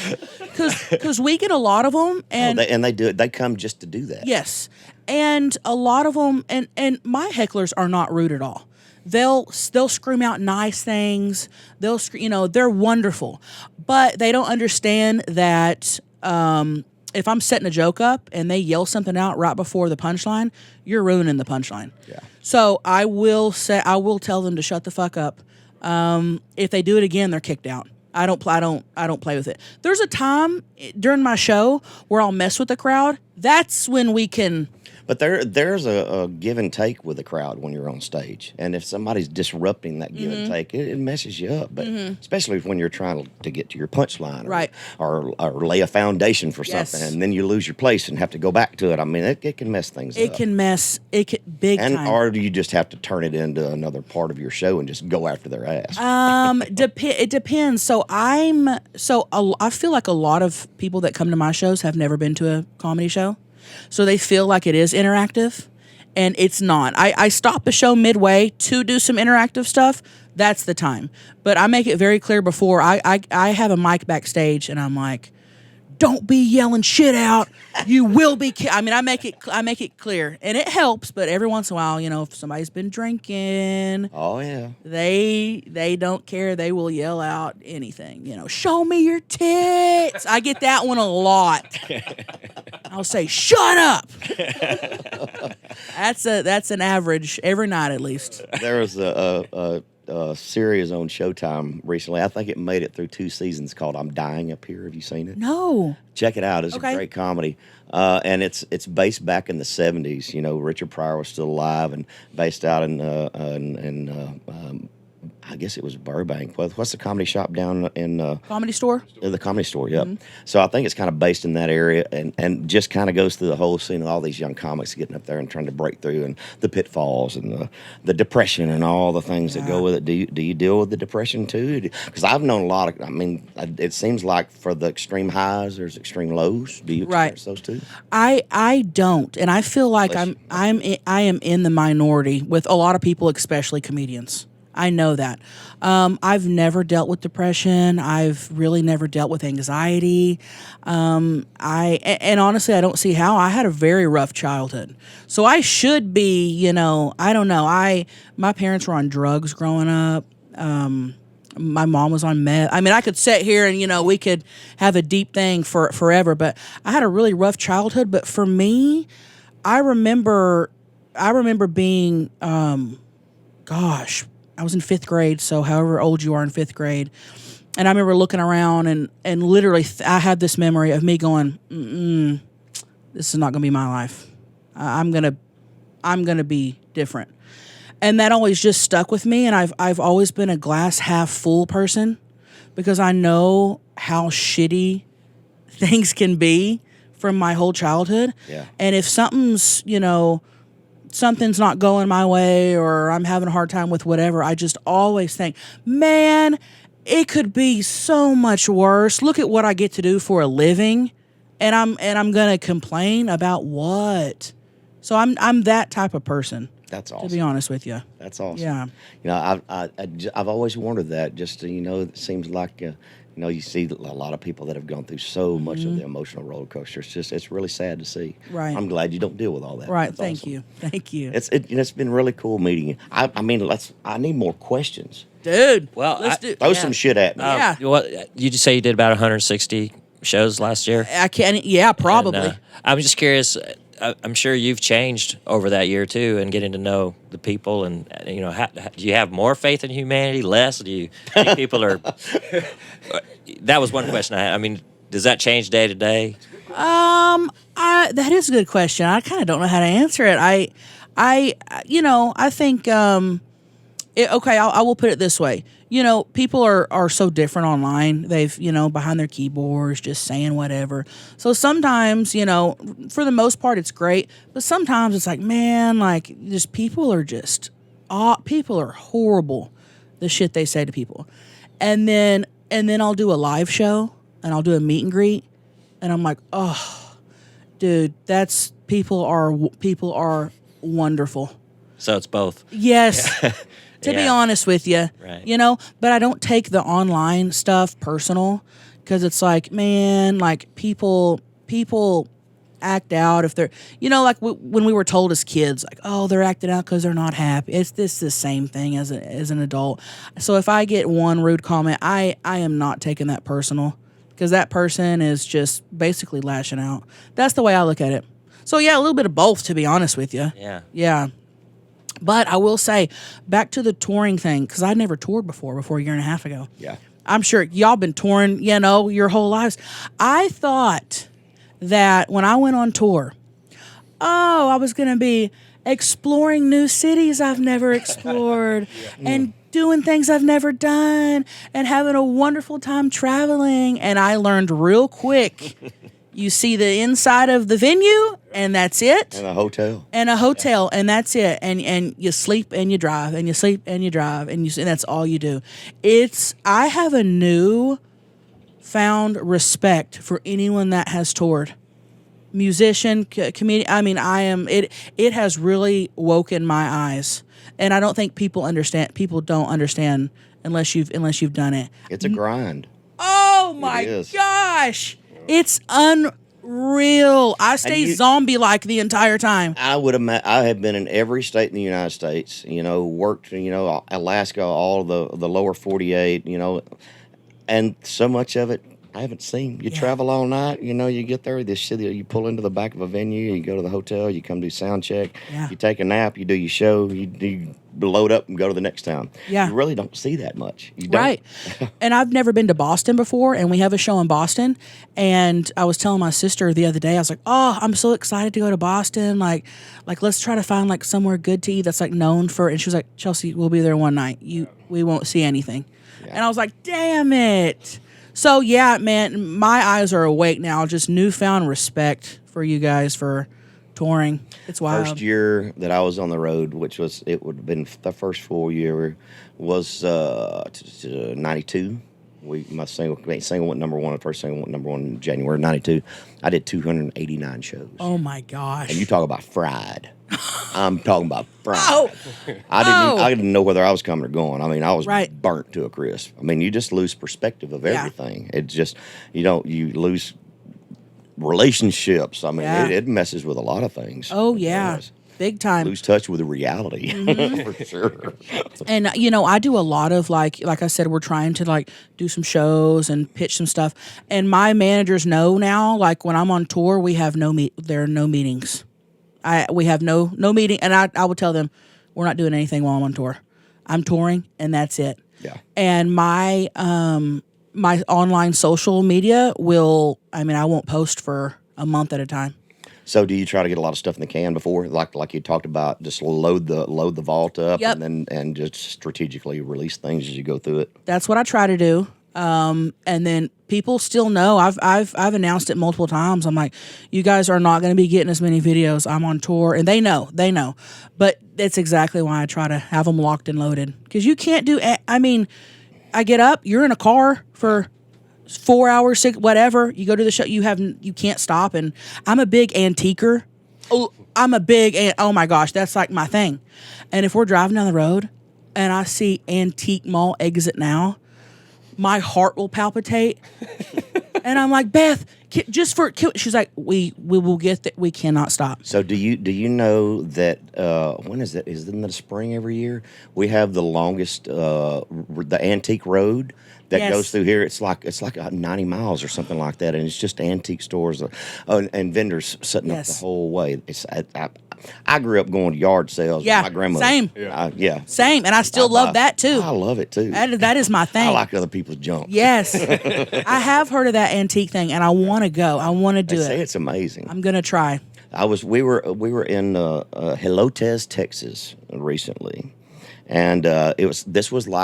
Because we get a lot of them. And they do it. They come just to do that. Yes. And a lot of them, and my hecklers are not rude at all. They'll scream out nice things. They're wonderful. But they don't understand that if I'm setting a joke up and they yell something out right before the punchline, you're ruining the punchline. Yeah. So I will tell them to shut the fuck up. If they do it again, they're kicked out. I don't play with it. There's a time during my show where I'll mess with the crowd. That's when we can. But there's a give and take with the crowd when you're on stage. And if somebody's disrupting that give and take, it messes you up. But especially when you're trying to get to your punchline or lay a foundation for something, and then you lose your place and have to go back to it. I mean, it can mess things up. It can big time. Or do you just have to turn it into another part of your show and just go after their ass? It depends. So I feel like a lot of people that come to my shows have never been to a comedy show. So they feel like it is interactive, and it's not. I stop the show midway to do some interactive stuff. That's the time. But I make it very clear before. I have a mic backstage, and I'm like, don't be yelling shit out. You will be. I make it clear, and it helps. But every once in a while, if somebody's been drinking, oh yeah, they don't care. They will yell out anything. Show me your tits. I get that one a lot. I'll say, shut up. That's an average every night at least. There was a series on Showtime recently. I think it made it through 2 seasons called "I'm Dying Up Here." Have you seen it? No. Check it out. It's a great comedy, and it's based back in the 70s. Richard Pryor was still alive and based out in I guess it was Burbank. What's the comedy shop down in Comedy Store? The Comedy Store, yep. So I think it's kind of based in that area and just kind of goes through the whole scene of all these young comics getting up there and trying to break through and the pitfalls and the depression and all the things that go with it. Do you deal with the depression too? Because I've known a lot of, it seems like for the extreme highs, there's extreme lows. Do you experience those too? I don't. And I feel like I am in the minority with a lot of people, especially comedians. I know that. I've never dealt with depression. I've really never dealt with anxiety. And honestly, I don't see how. I had a very rough childhood. So I should be, I don't know. My parents were on drugs growing up. My mom was on meth. I mean, I could sit here and, we could have a deep thing for forever, but I had a really rough childhood. But for me, I remember being, I was in 5th grade, so however old you are in 5th grade. And I remember looking around and literally I had this memory of me going, this is not going to be my life. I'm going to be different. And that always just stuck with me. And I've always been a glass half full person because I know how shitty things can be from my whole childhood. Yeah. And if something's not going my way or I'm having a hard time with whatever, I just always think, man, it could be so much worse. Look at what I get to do for a living, and I'm gonna complain about what? So I'm that type of person. That's awesome. To be honest with you. That's awesome. Yeah. I've always wondered that. Just it seems like you see a lot of people that have gone through so much of the emotional roller coaster. It's really sad to see. Right. I'm glad you don't deal with all that. Right. That's Thank awesome. you. Thank you. It's been really cool meeting you. I need more questions. Dude. Well, let's do. Throw some shit at me. Yeah. You just say you did about 160 shows last year? I can't. Yeah, probably. And, I'm just curious. I'm sure you've changed over that year too, and getting to know the people. And do you have more faith in humanity? Less? Do you think people are? That was one question I had. I mean, does that change day to day? That is a good question. I kind of don't know how to answer it. I think. I will put it this way. People are so different online. They've, behind their keyboards, just saying whatever. So sometimes, for the most part, it's great. But sometimes it's like, man, people are horrible, the shit they say to people. And then I'll do a live show and I'll do a meet and greet. And I'm like, oh, dude, people are wonderful. So it's both. Yes. To be honest with you, right. But I don't take the online stuff personal because it's like, man, people act out if they're, when we were told as kids, they're acting out because they're not happy. It's the same thing as an adult. So if I get one rude comment, I am not taking that personal because that person is just basically lashing out. That's the way I look at it. So yeah, a little bit of both, to be honest with you. Yeah. Yeah. But I will say, back to the touring thing, because I never toured before a year and a half ago. Yeah. I'm sure y'all been touring, your whole lives. I thought that when I went on tour, I was going to be exploring new cities I've never explored and doing things I've never done and having a wonderful time traveling. And I learned real quick. You see the inside of the venue, and that's it. And a hotel. And that's it. And you sleep and you drive, and you sleep and you drive, and that's all you do. I have a new found respect for anyone that has toured. Musician, comedian. I mean, it has really woken my eyes. And I don't think people don't understand unless you've done it. It's a grind. Oh my gosh. It's unreal. I stay zombie-like the entire time. I have been in every state in the United States, worked, Alaska, all the lower 48, and so much of it I haven't seen. You travel all night, you get there, you pull into the back of a venue, you go to the hotel, you come do sound check, you take a nap, you do your show, you load up and go to the next town. Yeah. You really don't see that much. You don't. Right. And I've never been to Boston before, and we have a show in Boston. And I was telling my sister the other day, I was like, oh, I'm so excited to go to Boston. Like let's try to find somewhere good to eat that's known for, and she was like, Chelcie, we'll be there one night. We won't see anything. Yeah. And I was like, damn it. So yeah, man, my eyes are awake now. Just newfound respect for you guys for touring. It's wild. First year that I was on the road, it would have been the first full year, was 92. My single went number one. The first single went number one in January '92. I did 289 shows. Oh my gosh! And you talk about fried. I'm talking about fried. Oh. I didn't know whether I was coming or going. I mean, I was Right. burnt to a crisp. I mean, you just lose perspective of Yeah. everything. It just you lose relationships. I mean, Yeah. it messes with a lot of things. Oh It yeah, does. big time. Lose touch with the reality for sure. And I do a lot of like I said, we're trying to like do some shows and pitch some stuff. And my managers know now, like when I'm on tour, we have there are no meetings. We have no meeting, and I will tell them we're not doing anything while I'm on tour. I'm touring, and that's it. Yeah. And my my online social media I won't post for a month at a time. So, do you try to get a lot of stuff in the can before, like you talked about, just load the vault up, Yep. and just strategically release things as you go through it? That's what I try to do. And then people still know. I've announced it multiple times. I'm like, you guys are not going to be getting as many videos. I'm on tour, and they know. But that's exactly why I try to have them locked and loaded, because you can't do. I mean, I get up. You're in a car for 4 hours, 6, whatever. You go to the show. You can't stop. And I'm a big antiquer. Oh my gosh, that's like my thing. And if we're driving down the road, and I see Antique Mall exit now, my heart will palpitate. And I'm like, Beth, she's like, we will get that. We cannot stop. So do you know that when is that? Is it in the spring every year? We have the longest the antique road that Yes. goes through here. It's like 90 miles or something like that, and it's just antique stores and vendors setting up the Yes. whole way. I grew up going to yard sales Yeah, with my grandmother. same. Yeah. Same, and I still love that too. I love it too. That is my thing. I like other people's junk. Yes, I have heard of that antique thing, and I want to go. I want to do They say it. it's amazing. I'm gonna try. We were in Helotes, Texas recently, and it's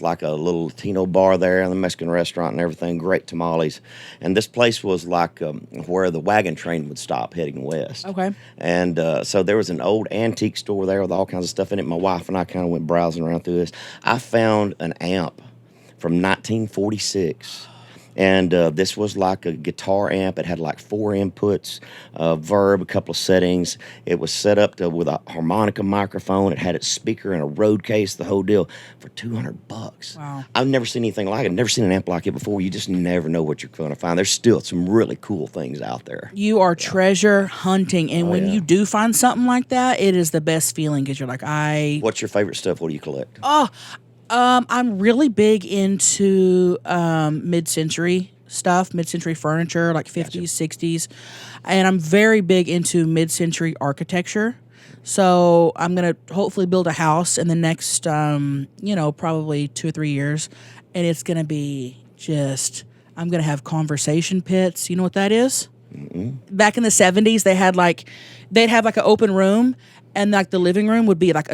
like a little Latino bar there and the Mexican restaurant and everything. Great tamales, and this place was like where the wagon train would stop heading west. Okay. And so there was an old antique store there with all kinds of stuff in it. My wife and I kind of went browsing around through this. I found an amp from 1946. And this was like a guitar amp. It had like 4 inputs, verb, a couple of settings. It was set up with a harmonica microphone. It had its speaker and a road case, the whole deal, for $200. Wow. I've never seen anything like it. Never seen an amp like it before. You just never know what you're going to find. There's still some really cool things out there. You are treasure hunting, and when yeah. you do find something like that, it is the best feeling, because you're like, What's your favorite stuff? What do you collect? I'm really big into mid-century stuff, mid-century furniture, like 50s, 60s. And I'm very big into mid-century architecture. So I'm going to hopefully build a house in the next, probably 2 or 3 years. And it's going to be I'm going to have conversation pits. You know what that is? Mm-hmm. Back in the 70s, they'd have like an open room, and like the living room would be like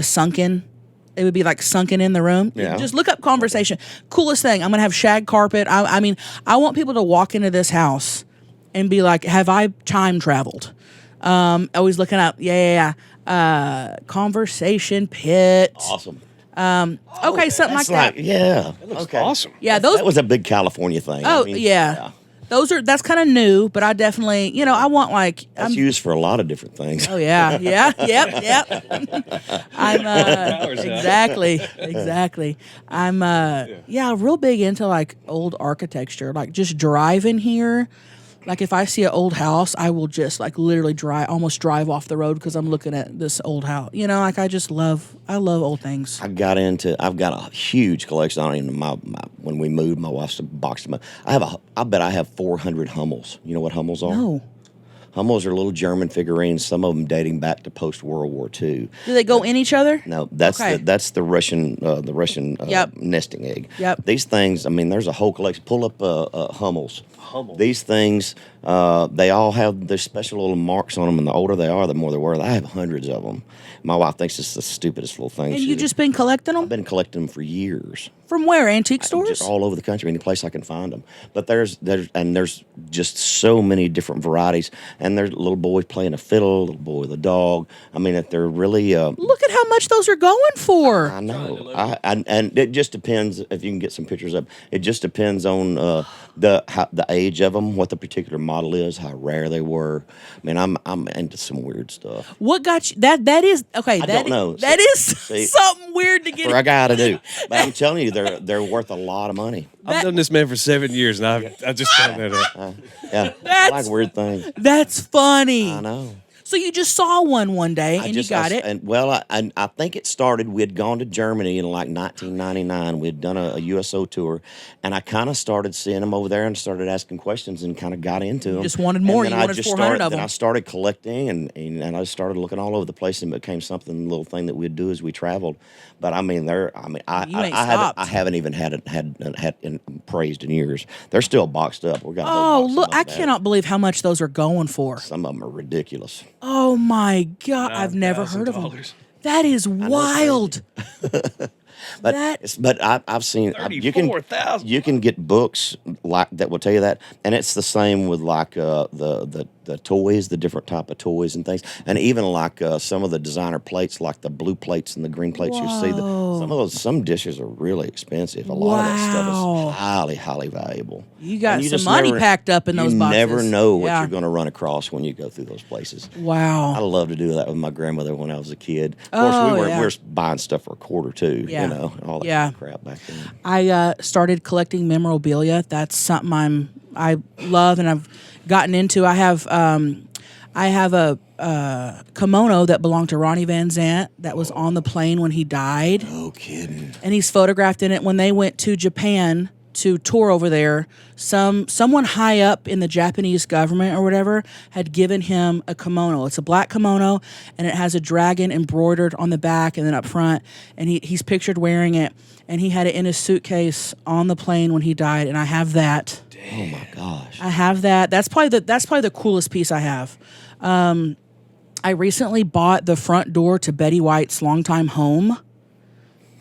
it would be like sunken in the room. Yeah. Just look up conversation. Coolest thing. I'm going to have shag carpet. I mean, I want people to walk into this house and be like, have I time traveled? Always looking up. Yeah. Conversation pit. Awesome. Okay, something like that. Yeah. That looks awesome. Yeah, That was a big California thing. Oh, yeah. That's kind of new, but I definitely, I want like. That's used for a lot of different things. Oh yeah, yep. I'm exactly. I'm real big into like old architecture. Like just driving here, like if I see an old house, I will just like literally almost drive off the road because I'm looking at this old house. Like I love old things. I've got a huge collection on it. When we moved, my wife's boxed them up. I bet I have 400 Hummels. You know what Hummels are? No. Hummels are little German figurines, some of them dating back to post-World War II. Do they go in each other? No, that's the Russian Yep. nesting egg. Yep. These things, I mean, there's a whole collection. Pull up Hummels. These things, they all have their special little marks on them, and the older they are, the more they're worth. I have hundreds of them. My wife thinks it's the stupidest little thing. And you've just been collecting them? I've been collecting them for years. From where? Antique stores? Just all over the country, any place I can find them. But there's just so many different varieties. And there's a little boy playing a fiddle, a little boy with a dog. I mean, if they're really Look at how much those are going for. I know. And it just depends if you can get some pictures up. It just depends on the age of them, what the particular model is, how rare they were. I mean, I'm into some weird stuff. What got you? That is okay. I don't know. That is something weird to get for a guy to do. But I'm telling you, they're worth a lot of money. I've known this man for 7 years, and I've just found that out. Yeah, I like weird things. That's funny. I know. So you just saw one day and you got it. And I think it started. We had gone to Germany in like 1999. We had done a USO tour, and I kind of started seeing them over there and started asking questions and kind of got into them. Just wanted more. You wanted 400 of them. Then I started collecting and I started looking all over the place, and it became something, little thing that we'd do as we traveled. But I mean, I haven't even had praised in years. They're still boxed up. We got. Oh, look! I cannot believe how much those are going for. Some of them are ridiculous. Oh my God! I've never heard of them. That is wild. But I've seen 34,000. You can get books like that will tell you that, and it's the same with like the toys, the different type of toys and things, and even like some of the designer plates, like the blue plates and the green plates. You see, some dishes are really expensive. A lot of that stuff is highly, highly valuable. You got some money packed up in those boxes. You never know what you're going to run across when you go through those places. Wow! I love to do that with my grandmother when I was a kid. Of course, we were buying stuff for a quarter too. Yeah. You know, all that kind of crap back then. I started collecting memorabilia. That's something I love and I've gotten into. I have a kimono that belonged to Ronnie Van Zant that was on the plane when he died. No kidding. And he's photographed in it when they went to Japan to tour over there. Someone high up in the Japanese government or whatever had given him a kimono. It's a black kimono, and it has a dragon embroidered on the back and then up front. And he's pictured wearing it, and he had it in his suitcase on the plane when he died. And I have that. Damn. Oh my gosh! I have that. That's probably the coolest piece I have. I recently bought the front door to Betty White's longtime home.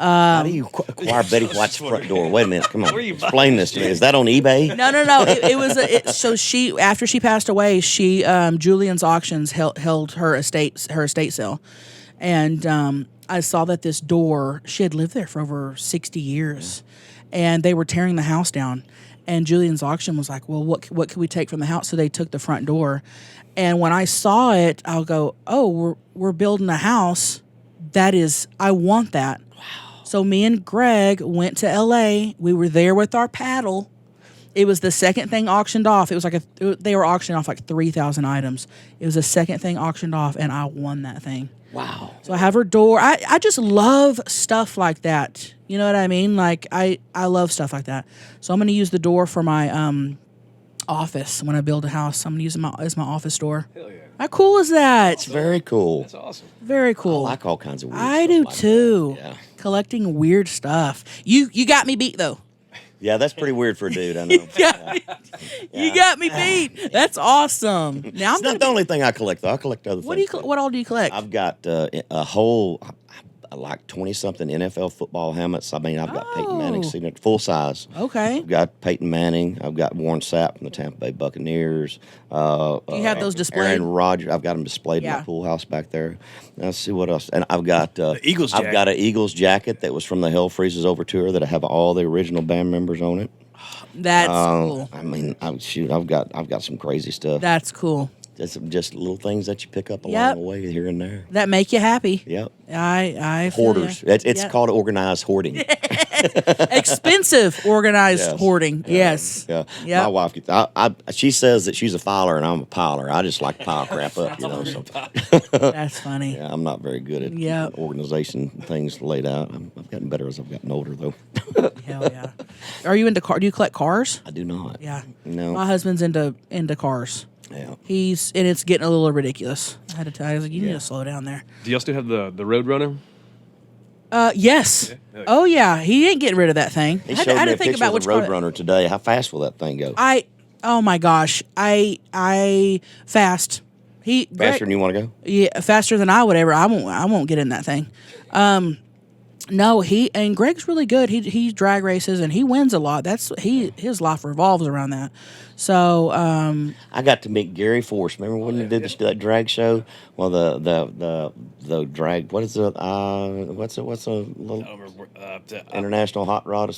How do you acquire Betty White's front door? Wait a minute, come on, explain this to me. Is that on eBay? No. It was so she after she passed away, Julian's Auctions held her estate sale, and I saw that this door, she had lived there for over 60 years, and they were tearing the house down, and Julian's Auction was like, well, what can we take from the house? So they took the front door, and when I saw it, I'll go, oh, we're building a house. I want that. So me and Greg went to L.A. We were there with our paddle. It was the second thing auctioned off. It was like they were auctioning off like 3,000 items. It was the second thing auctioned off, and I won that thing. Wow. So I have her door. I just love stuff like that. You know what I mean? Like, I love stuff like that. So I'm going to use the door for my office when I build a house. I'm going to use it as my office door. Hell yeah. How cool is that? It's very cool. That's awesome. Very cool. I like all kinds of weird I stuff do like too. That. Yeah. Collecting weird stuff. You got me beat though. Yeah, that's pretty weird for a dude. I know. You got me beat. That's awesome. Now It's not the only thing I collect, though. I collect other things. What all do you collect? I've got a whole, like 20-something NFL football helmets. I mean, I've got Peyton Manning signature, full size. Okay. I've got Peyton Manning. I've got Warren Sapp from the Tampa Bay Buccaneers. Do you have those displayed? Aaron Rodgers. I've got them displayed in my pool house back there. Let's see what else. And I've got the Eagles jacket. I've got an Eagles jacket that was from the Hell Freezes Over tour that I have all the original band members on it. That's cool. I mean, I've got some crazy stuff. That's cool. It's just little things that you pick up along the way here and there. That make you happy. Yep. I feel Hoarders. ya. It's called organized hoarding. Expensive organized hoarding. Yes. Yeah. Yep. My wife, she says that she's a filer and I'm a piler. I just like to pile crap up, you know. So. That's funny. Yeah, I'm not very good at organization things laid out. I've gotten better as I've gotten older, though. Hell yeah. Are you into car? Do you collect cars? I do not. Yeah. No. My husband's into cars. Yeah. And it's getting a little ridiculous. I had to tell you, I was like, you need to slow down there. Do y'all still have the Roadrunner? Yes. Yeah. Oh yeah, he ain't getting rid of that thing. He showed me a picture of the Roadrunner today. How fast will that thing go? Oh my gosh, I fast. Faster than you want to go? Yeah, faster than I would ever. I won't get in that thing. No, and Greg's really good. He drag races and he wins a lot. His life revolves around that. So I got to meet Gary Force. Remember when they did that drag show? Well, the drag. What is the what's the little international hot rod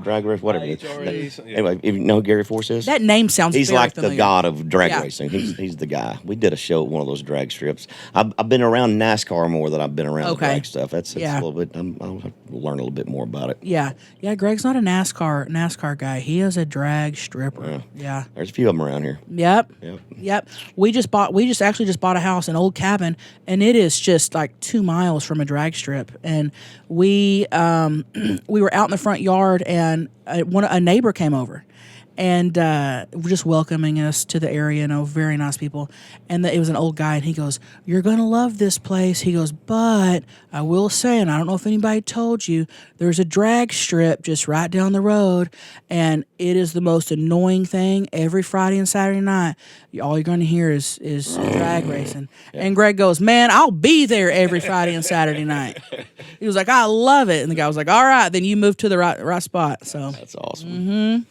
drag race? Whatever. It is. Anyway, if you know who Gary Force is, that name sounds. He's very like familiar. the god of drag Yeah. racing. He's the guy. We did a show at one of those drag strips. I've been around NASCAR more than I've been around the drag stuff. That's a little bit. I'll have to learn a little bit more about it. Yeah. Greg's not a NASCAR guy. He is a drag stripper. Yeah. There's a few of them around here. Yep. We just actually just bought a house, an old cabin, and it is just like 2 miles from a drag strip. And we were out in the front yard, and a neighbor came over, and just welcoming us to the area. Very nice people. And it was an old guy, and he goes, "You're gonna love this place." He goes, "But I will say, and I don't know if anybody told you, there's a drag strip just right down the road, and it is the most annoying thing. Every Friday and Saturday night, all you're gonna hear is drag racing." And Greg goes, "Man, I'll be there every Friday and Saturday night." He was like, "I love it," and the guy was like, "All right, then you moved to the right spot." So that's awesome.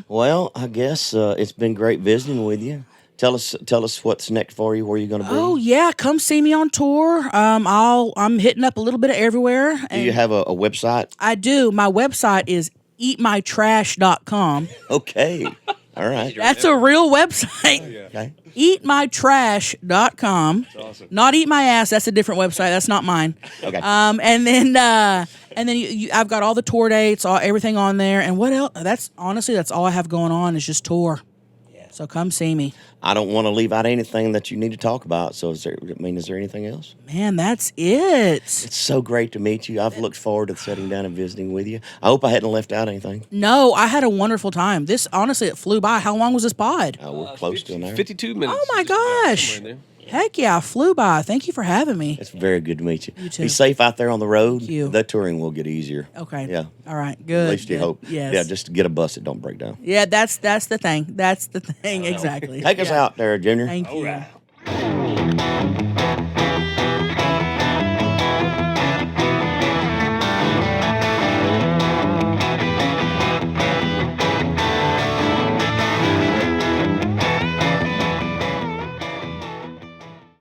Well, I guess it's been great visiting with you. Tell us what's next for you. Where you're going to be? Oh yeah, come see me on tour. I'm hitting up a little bit of everywhere. Do you have a website? I do. My website is eatmytrash.com. Okay. All right. That's a real website. Okay. Eatmytrash.com. That's awesome. Not Eat My Ass. That's a different website. That's not mine. Okay. And then I've got all the tour dates, everything on there. And what else? That's all I have going on is just tour. Yeah. So come see me. I don't want to leave out anything that you need to talk about. So is there anything else? Man, that's it. It's so great to meet you. I've looked forward to sitting down and visiting with you. I hope I hadn't left out anything. No, I had a wonderful time. Honestly, it flew by. How long was this pod? We're close to an hour. 52 minutes. Oh my gosh. Heck yeah, flew by. Thank you for having me. It's very good to meet you. You too. Be safe out there on the road. Thank you. The touring will get easier. Okay. Yeah. All right. Good. At least you hope. Yes. Yeah, just to get a bus that don't break down. Yeah, that's the thing. That's the thing. Exactly. Take us out there, Junior. Thank you. Right.